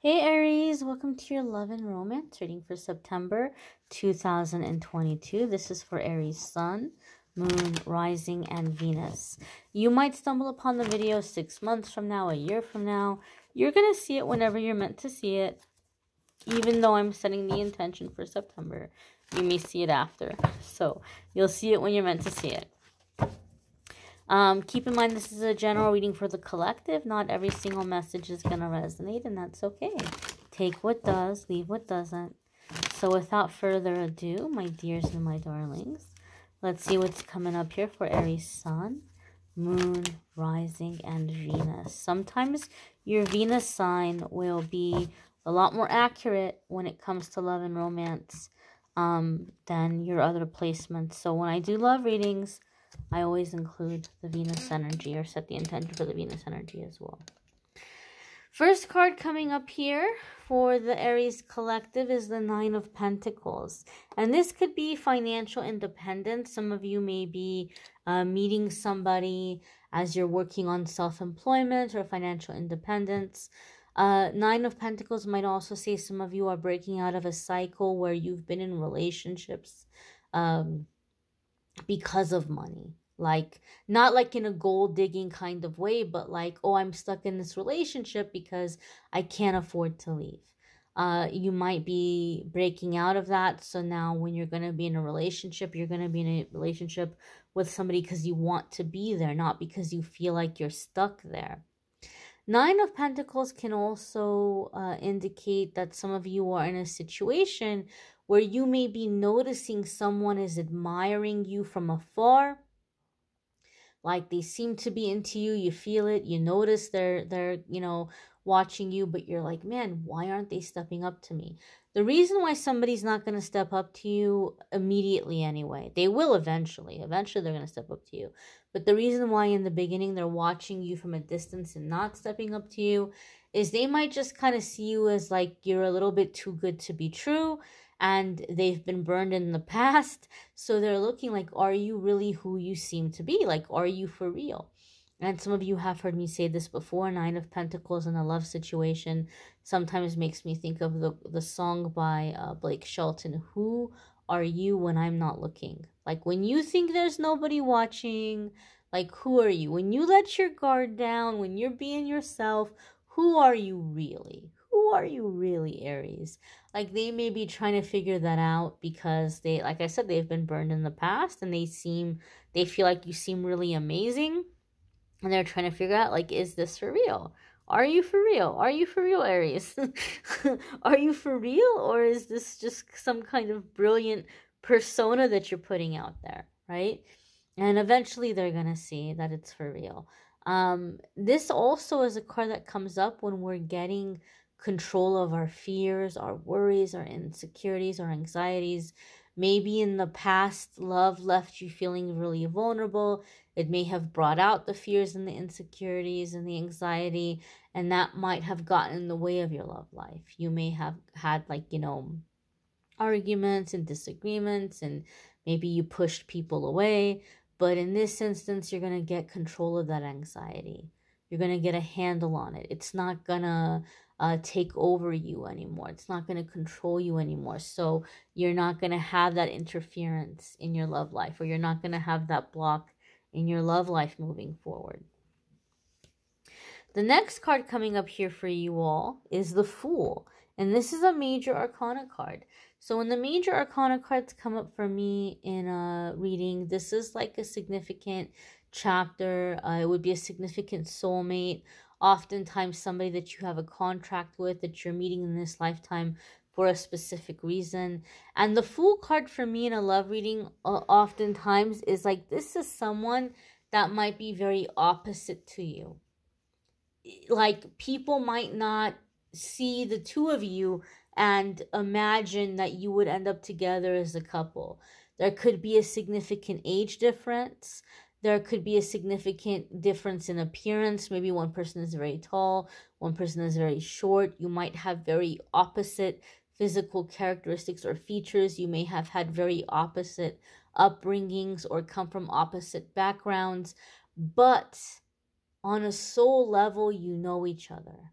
Hey Aries, welcome to your love and romance reading for September 2022. This is for Aries Sun, Moon, Rising, and Venus. You might stumble upon the video 6 months from now, a year from now. You're going to see it whenever you're meant to see it. Even though I'm setting the intention for September, you may see it after. So you'll see it when you're meant to see it. Keep in mind this is a general reading for the collective. Not every single message is going to resonate, and that's okay. Take what does, leave what doesn't. So without further ado, my dears and my darlings, let's see what's coming up here for Aries Sun, Moon, Rising, and Venus. Sometimes your Venus sign will be a lot more accurate when it comes to love and romance than your other placements. So when I do love readings, I always include the Venus energy or set the intention for the Venus energy as well. First card coming up here for the Aries collective is the Nine of Pentacles. And this could be financial independence. Some of you may be meeting somebody as you're working on self-employment or financial independence. Nine of Pentacles might also say some of you are breaking out of a cycle where you've been in relationships because of money. Like, not like in a gold digging kind of way, but like, oh, I'm stuck in this relationship because I can't afford to leave. You might be breaking out of that. So now when you're going to be in a relationship, you're going to be in a relationship with somebody because you want to be there, not because you feel like you're stuck there. Nine of Pentacles can also indicate that some of you are in a situation where you may be noticing someone is admiring you from afar. Like they seem to be into you, you feel it, you notice they're watching you, but you're like, man, why aren't they stepping up to me? The reason why somebody's not going to step up to you immediately anyway, they will eventually they're going to step up to you. But the reason why in the beginning they're watching you from a distance and not stepping up to you is they might just kind of see you as like you're a little bit too good to be true. And they've been burned in the past. So they're looking like, are you really who you seem to be? Like, are you for real? And some of you have heard me say this before. Nine of Pentacles in a love situation sometimes makes me think of the song by Blake Shelton, Who Are You When I'm Not Looking? Like, when you think there's nobody watching, like, who are you? When you let your guard down, when you're being yourself, who are you really? Who are you really, Aries? Like, they may be trying to figure that out because they, like I said, they've been burned in the past and they feel like you seem really amazing. And they're trying to figure out, like, is this for real? Are you for real? Are you for real, Aries? Are you for real? Or is this just some kind of brilliant persona that you're putting out there, right? And eventually they're going to see that it's for real. This also is a card that comes up when we're getting control of our fears, our worries, our insecurities, our anxieties. Maybe in the past, love left you feeling really vulnerable. It may have brought out the fears and the insecurities and the anxiety, and that might have gotten in the way of your love life. You may have had, like, arguments and disagreements, and maybe you pushed people away. But in this instance, you're going to get control of that anxiety. You're going to get a handle on it. It's not going to take over you anymore. It's not going to control you anymore. So you're not going to have that interference in your love life, or you're not going to have that block in your love life moving forward. The next card coming up here for you all is the Fool. And this is a major arcana card. So when the major arcana cards come up for me in a reading, this is like a significant chapter. It would be a significant soulmate. Oftentimes somebody that you have a contract with, that you're meeting in this lifetime for a specific reason. And the Fool card for me in a love reading oftentimes is like, this is someone that might be very opposite to you. Like, people might not see the two of you and imagine that you would end up together as a couple. There could be a significant age difference. There could be a significant difference in appearance. Maybe one person is very tall, one person is very short. You might have very opposite physical characteristics or features. You may have had very opposite upbringings or come from opposite backgrounds. But on a soul level, you know each other.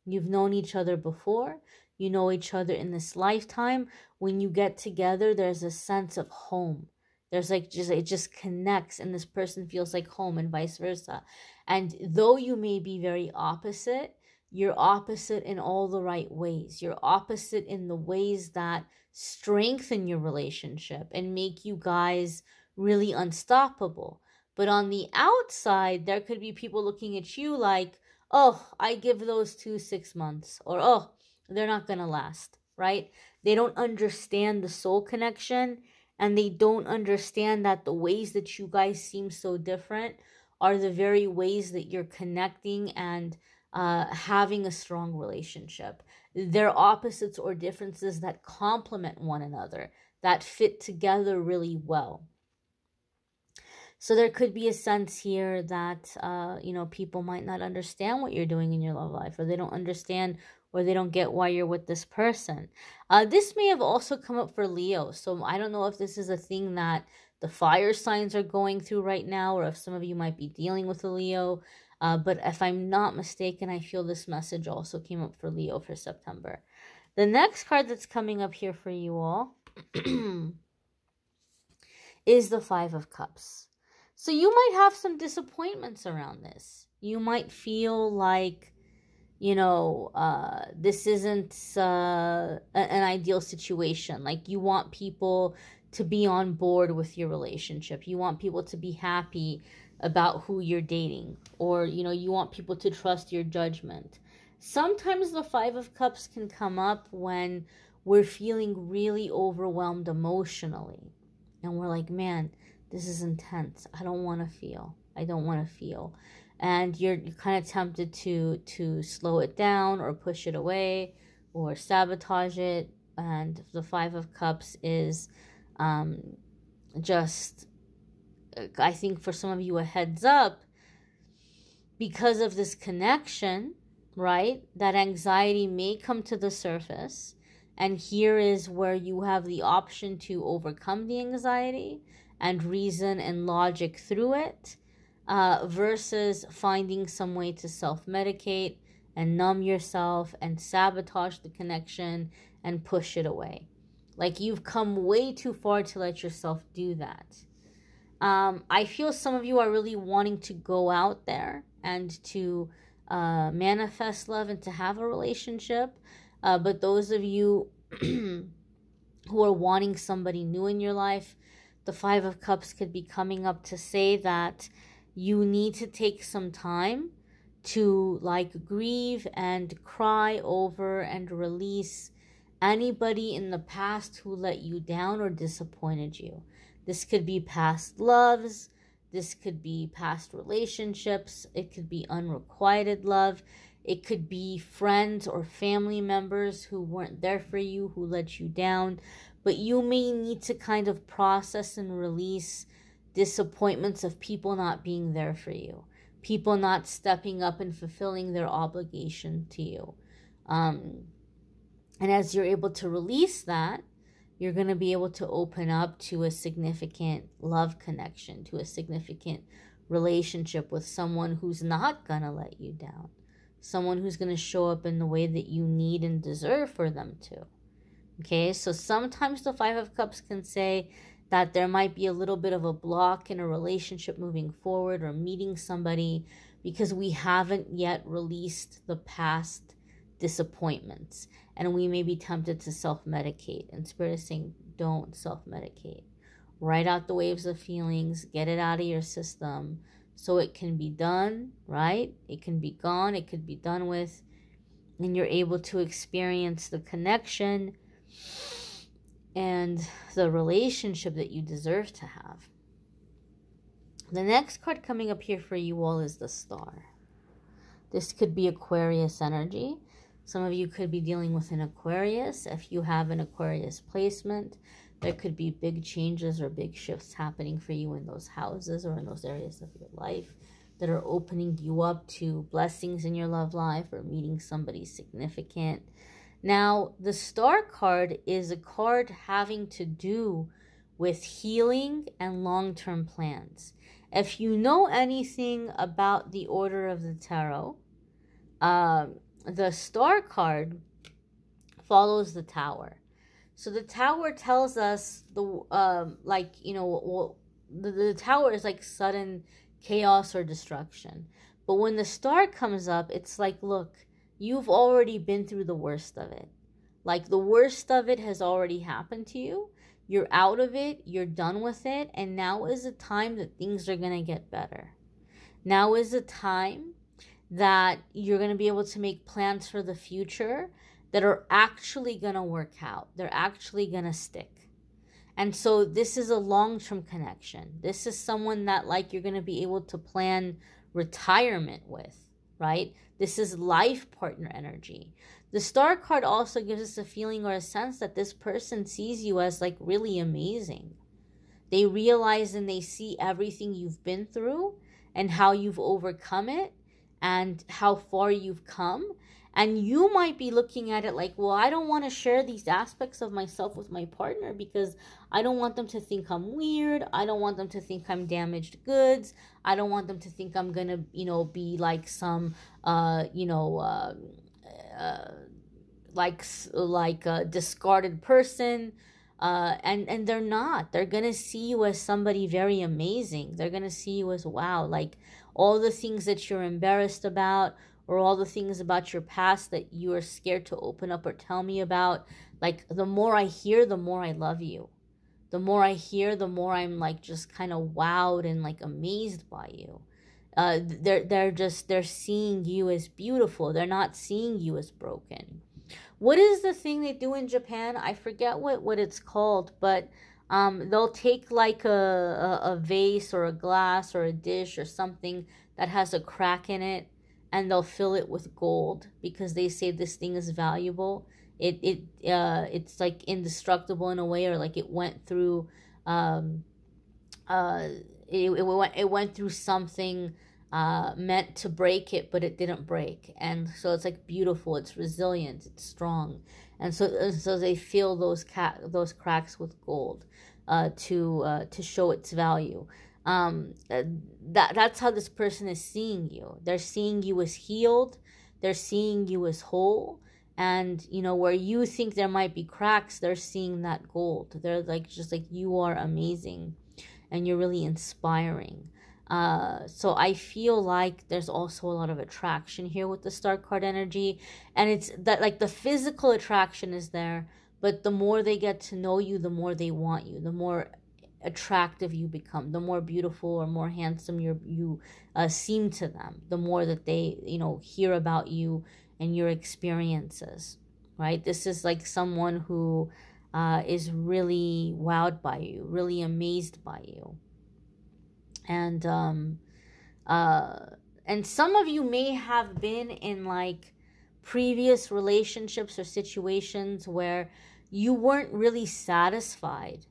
You've known each other before. You know each other in this lifetime. When you get together, there's a sense of home. There's like it just connects, and this person feels like home, and vice versa. And though you may be very opposite, you're opposite in all the right ways. You're opposite in the ways that strengthen your relationship and make you guys really unstoppable. But on the outside, there could be people looking at you like, oh, I give those two 6 months, or oh, they're not going to last, right? They don't understand the soul connection, and they don't understand that the ways that you guys seem so different are the very ways that you're connecting and having a strong relationship. They're opposites or differences that complement one another, that fit together really well. So there could be a sense here that, people might not understand what you're doing in your love life, or they don't understand, or they don't get why you're with this person. This may have also come up for Leo. So I don't know if this is a thing that the fire signs are going through right now, or if some of you might be dealing with a Leo. But if I'm not mistaken, I feel this message also came up for Leo for September. The next card that's coming up here for you all is the Five of Cups. So you might have some disappointments around this. You might feel like, this isn't an ideal situation. Like, you want people to be on board with your relationship. You want people to be happy about who you're dating. Or, you want people to trust your judgment. Sometimes the Five of Cups can come up when we're feeling really overwhelmed emotionally. And we're like, man, this is intense. I don't want to feel. And you're kind of tempted to slow it down or push it away or sabotage it. And the Five of Cups is just, I think for some of you, a heads up, because of this connection, right? That anxiety may come to the surface. And here is where you have the option to overcome the anxiety and reason and logic through it, versus finding some way to self-medicate and numb yourself and sabotage the connection and push it away. Like, you've come way too far to let yourself do that. I feel some of you are really wanting to go out there and to manifest love and to have a relationship. But those of you who are wanting somebody new in your life, the Five of Cups could be coming up to say that you need to take some time to grieve and cry over and release anybody in the past who let you down or disappointed you. This could be past loves. This could be past relationships. It could be unrequited love. It could be friends or family members who weren't there for you, who let you down. But you may need to kind of process and release disappointments of people not being there for you, people not stepping up and fulfilling their obligation to you. And as you're able to release that, you're going to be able to open up to a significant love connection, to a significant relationship with someone who's not going to let you down, someone who's going to show up in the way that you need and deserve for them to. Okay, so sometimes the Five of Cups can say that there might be a little bit of a block in a relationship moving forward or meeting somebody because we haven't yet released the past disappointments. And we may be tempted to self-medicate. And Spirit is saying, don't self-medicate. Write out the waves of feelings. Get it out of your system so it can be done, right? It can be gone. It could be done with. And you're able to experience the connection and the relationship that you deserve to have. The next card coming up here for you all is the Star. This could be Aquarius energy. Some of you could be dealing with an Aquarius. If you have an Aquarius placement, there could be big changes or big shifts happening for you in those houses or in those areas of your life that are opening you up to blessings in your love life or meeting somebody significant. Now, the Star card is a card having to do with healing and long-term plans. If you know anything about the Order of the Tarot, the Star card follows the Tower. So the Tower tells us the Tower is like sudden chaos or destruction. But when the Star comes up, it's like, look, you've already been through the worst of it. Like, the worst of it has already happened to you. You're out of it, you're done with it, and now is the time that things are going to get better. Now is the time that you're going to be able to make plans for the future that are actually going to work out. They're actually going to stick. And so this is a long-term connection. This is someone that, like, you're going to be able to plan retirement with, right? This is life partner energy. The Star card also gives us a feeling or a sense that this person sees you as, like, really amazing. They realize and they see everything you've been through and how you've overcome it and how far you've come. And you might be looking at it like, well, I don't want to share these aspects of myself with my partner because I don't want them to think I'm weird. I don't want them to think I'm damaged goods. I don't want them to think I'm going to, be like some, like a discarded person. And they're not. They're going to see you as somebody very amazing. They're going to see you as, wow, like all the things that you're embarrassed about, or all the things about your past that you are scared to open up or tell me about. Like, the more I hear, the more I love you. The more I hear, the more I'm like just kind of wowed and like amazed by you. They're seeing you as beautiful. They're not seeing you as broken. What is the thing they do in Japan? I forget what it's called, but they'll take like a vase or a glass or a dish or something that has a crack in it, and they'll fill it with gold because they say this thing is valuable. It's like indestructible in a way, or like it went through it went through something meant to break it, but it didn't break, and so it's like beautiful, it's resilient, it's strong, and so they fill those cracks with gold to show its value. That's how this person is seeing you. They're seeing you as healed. They're seeing you as whole. And, where you think there might be cracks, they're seeing that gold. They're like, just like, you are amazing and you're really inspiring. So I feel like there's also a lot of attraction here with the Star card energy. And it's that, like, the physical attraction is there, but the more they get to know you, the more they want you, the more attractive you become, the more beautiful or more handsome you seem to them, the more that they hear about you and your experiences, right? This is like someone who is really wowed by you, really amazed by you. And some of you may have been in like previous relationships or situations where you weren't really satisfied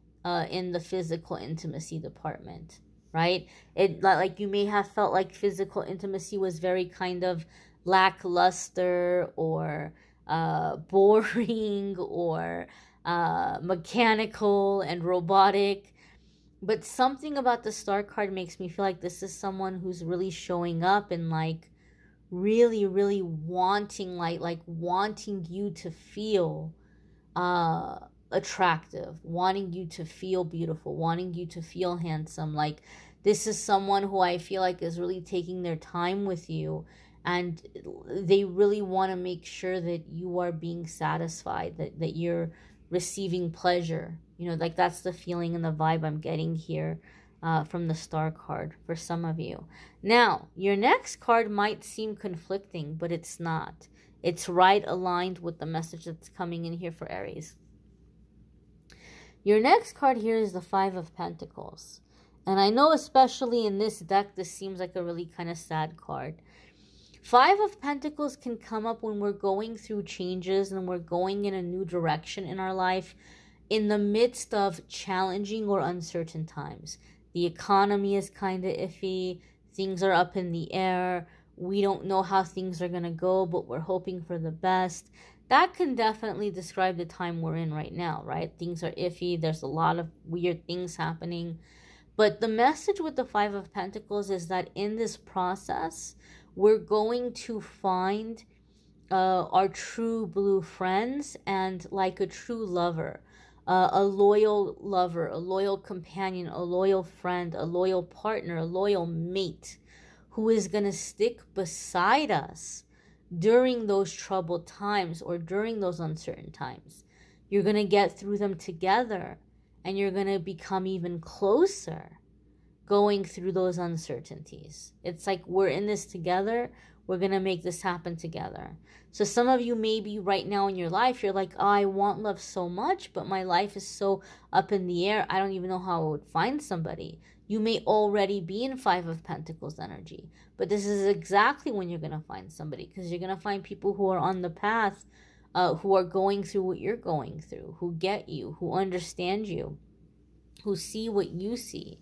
in the physical intimacy department, right? It like you may have felt like physical intimacy was very kind of lackluster or boring or mechanical and robotic. But something about the Star card makes me feel like this is someone who's really showing up and like really, really wanting wanting you to feel attractive, wanting you to feel beautiful, wanting you to feel handsome. Like, this is someone who I feel like is really taking their time with you, and they really want to make sure that you are being satisfied, that you're receiving pleasure. Like, that's the feeling and the vibe I'm getting here from the Star card for some of you. Now, your next card might seem conflicting, but it's not. It's right aligned with the message that's coming in here for Aries. Your next card here is the Five of Pentacles. And I know especially in this deck, this seems like a really kind of sad card. Five of Pentacles can come up when we're going through changes and we're going in a new direction in our life in the midst of challenging or uncertain times. The economy is kind of iffy. Things are up in the air. We don't know how things are going to go, but we're hoping for the best. That can definitely describe the time we're in right now, right? Things are iffy. There's a lot of weird things happening. But the message with the Five of Pentacles is that in this process, we're going to find are true blue friends and like a true lover, a loyal lover, a loyal companion, a loyal friend, a loyal partner, a loyal mate who is going to stick beside us during those troubled times or during those uncertain times. You're going to get through them together, and you're going to become even closer going through those uncertainties. It's like we're in this together. We're going to make this happen together. So some of you maybe right now in your life, you're like, oh, I want love so much, but my life is so up in the air. I don't even know how I would find somebody. You may already be in Five of Pentacles energy, but this is exactly when you're going to find somebody, because you're going to find people who are on the path, who are going through what you're going through, who get you, who understand you, who see what you see.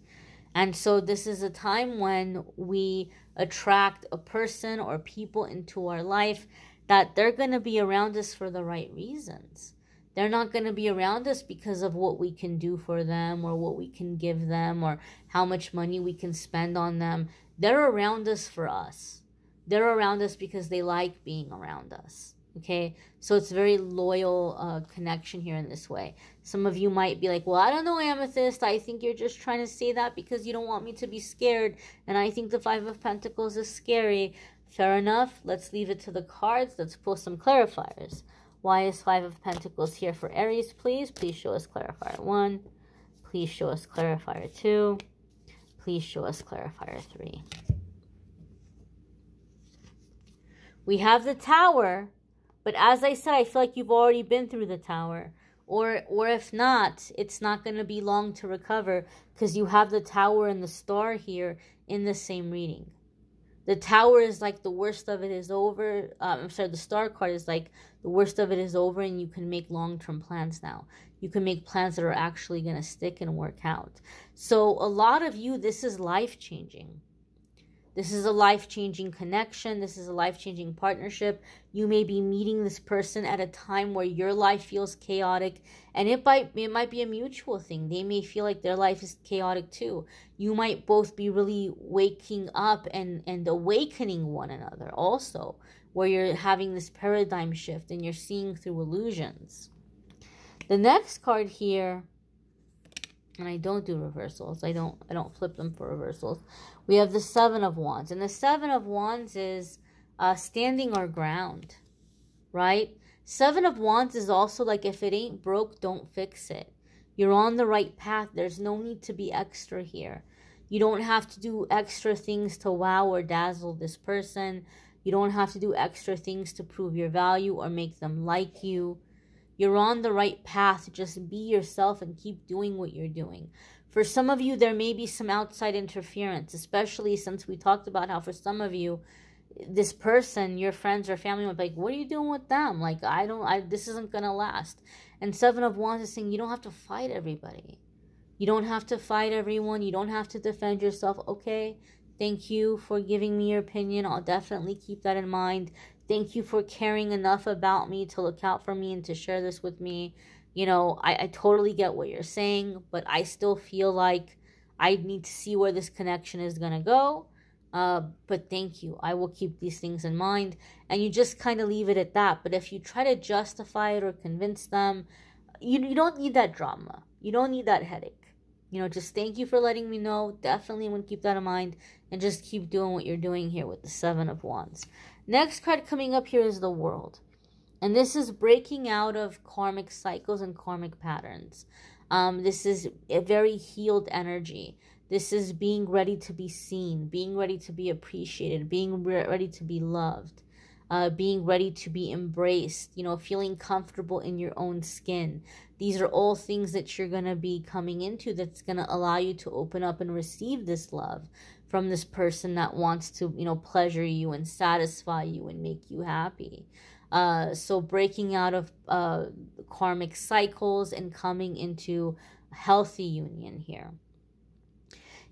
And so this is a time when we attract a person or people into our life that they're going to be around us for the right reasons. They're not going to be around us because of what we can do for them or what we can give them or how much money we can spend on them. They're around us for us. They're around us because they like being around us. Okay, so it's very loyal connection here in this way. Some of you might be like, well, I don't know, Amethyst. I think you're just trying to say that because you don't want me to be scared. And I think the Five of Pentacles is scary. Fair enough. Let's leave it to the cards. Let's pull some clarifiers. Why is Five of Pentacles here for Aries, please? Please show us clarifier 1. Please show us clarifier 2. Please show us clarifier 3. We have the Tower. But as I said, I feel like you've already been through the Tower. Or if not, it's not going to be long to recover because you have the Tower and the Star here in the same reading. The Tower is like the worst of it is over. The Star card is like the worst of it is over, and you can make long-term plans now. You can make plans that are actually going to stick and work out. So a lot of you, this is life-changing. This is a life-changing connection. This is a life-changing partnership. You may be meeting this person at a time where your life feels chaotic, and it might be a mutual thing. They may feel like their life is chaotic too. You might both be really waking up and awakening one another also, where you're having this paradigm shift and you're seeing through illusions. The next card here, and I don't do reversals. I don't flip them for reversals. We have the Seven of Wands. And the Seven of Wands is standing our ground, right? Seven of Wands is also like, if it ain't broke, don't fix it. You're on the right path. There's no need to be extra here. You don't have to do extra things to wow or dazzle this person. You don't have to do extra things to prove your value or make them like you. You're on the right path. Just be yourself and keep doing what you're doing. For some of you, there may be some outside interference, especially since we talked about how for some of you, this person, your friends or family, would be like, what are you doing with them? Like, this isn't going to last. And Seven of Wands is saying you don't have to fight everybody. You don't have to fight everyone. You don't have to defend yourself. Okay, thank you for giving me your opinion. I'll definitely keep that in mind. Thank you for caring enough about me to look out for me and to share this with me. You know, I totally get what you're saying, but I still feel like I need to see where this connection is going to go. But thank you. I will keep these things in mind. And you just kind of leave it at that. But if you try to justify it or convince them, you don't need that drama. You don't need that headache. You know, just thank you for letting me know. Definitely want to keep that in mind. And just keep doing what you're doing here with the Seven of Wands. Next card coming up here is the World. And this is breaking out of karmic cycles and karmic patterns. This is a very healed energy. This is being ready to be seen, being ready to be appreciated, being ready to be loved, being ready to be embraced, you know, feeling comfortable in your own skin. These are all things that you're going to be coming into that's going to allow you to open up and receive this love from this person that wants to, you know, pleasure you and satisfy you and make you happy. So breaking out of karmic cycles and coming into a healthy union here.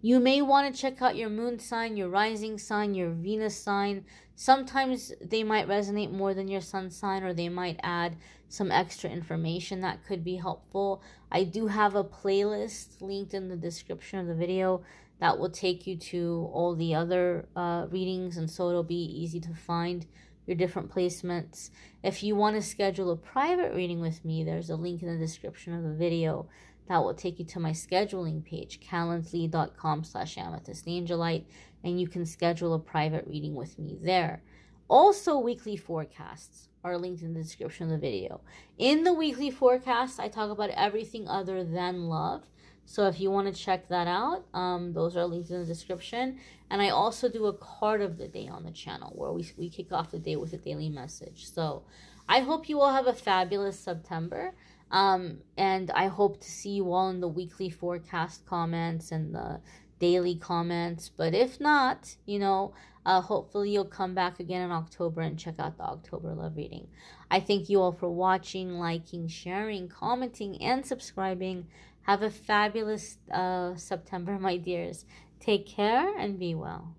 You may want to check out your moon sign, your rising sign, your Venus sign. Sometimes they might resonate more than your sun sign, or they might add some extra information that could be helpful. I do have a playlist linked in the description of the video that will take you to all the other readings, and so it'll be easy to find your different placements. If you want to schedule a private reading with me, there's a link in the description of the video that will take you to my scheduling page, calendly.com/amethystangelite, and you can schedule a private reading with me there. Also, weekly forecasts are linked in the description of the video. In the weekly forecast, I talk about everything other than love. So if you want to check that out, those are linked in the description. And I also do a card of the day on the channel where we kick off the day with a daily message. So I hope you all have a fabulous September. And I hope to see you all in the weekly forecast comments and the daily comments. But if not, hopefully you'll come back again in October and check out the October love reading. I thank you all for watching, liking, sharing, commenting, and subscribing. Have a fabulous September, my dears. Take care and be well.